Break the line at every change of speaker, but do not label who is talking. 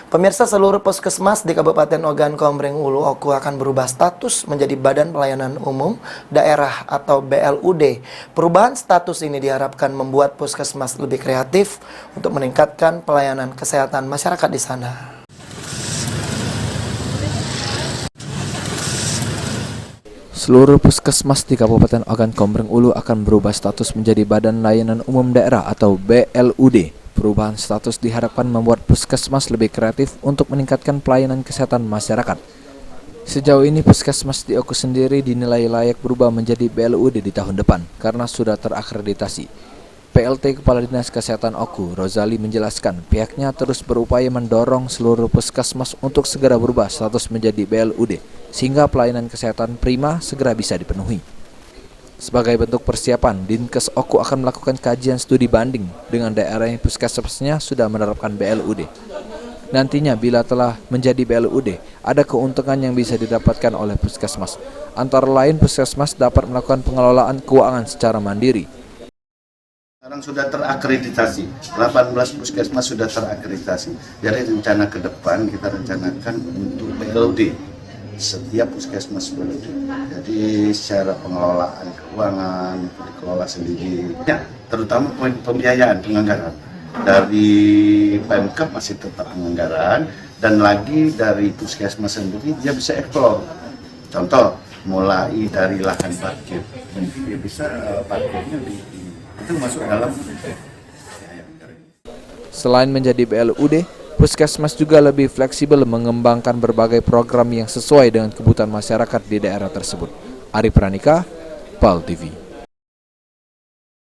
Pemirsa, seluruh puskesmas di Kabupaten Ogan Komering Ulu Oku akan berubah status menjadi Badan Pelayanan Umum Daerah atau BLUD. Perubahan status ini diharapkan membuat puskesmas lebih kreatif untuk meningkatkan pelayanan kesehatan masyarakat di sana.
Seluruh puskesmas di Kabupaten Ogan Komering Ulu akan berubah status menjadi Badan Layanan Umum Daerah atau BLUD. Perubahan status diharapkan membuat puskesmas lebih kreatif untuk meningkatkan pelayanan kesehatan masyarakat. Sejauh ini puskesmas di Oku sendiri dinilai layak berubah menjadi BLUD di tahun depan karena sudah terakreditasi. PLT Kepala Dinas Kesehatan Oku, Rozali, menjelaskan pihaknya terus berupaya mendorong seluruh puskesmas untuk segera berubah status menjadi BLUD sehingga pelayanan kesehatan prima segera bisa dipenuhi. Sebagai bentuk persiapan, Dinkes Oku akan melakukan kajian studi banding dengan daerah yang puskesmasnya sudah menerapkan BLUD. Nantinya bila telah menjadi BLUD, ada keuntungan yang bisa didapatkan oleh puskesmas. Antara lain puskesmas dapat melakukan pengelolaan keuangan secara mandiri.
Sekarang sudah terakreditasi, 18 puskesmas sudah terakreditasi. Jadi rencana ke depan kita rencanakan untuk BLUD. Setiap puskesmas BLUD. Jadi secara pengelolaan keuangan itu dikelola sendiri. Ya, terutama pembiayaan penganggaran. Dari Pemkab masih tetap penganggaran dan lagi dari puskesmas sendiri dia bisa eksplor. Contoh, mulai dari lahan parkir. Dia bisa parkirnya itu masuk dalam.
Selain menjadi BLUD, puskesmas juga lebih fleksibel mengembangkan berbagai program yang sesuai dengan kebutuhan masyarakat di daerah tersebut. Ari Pranika, PAL TV.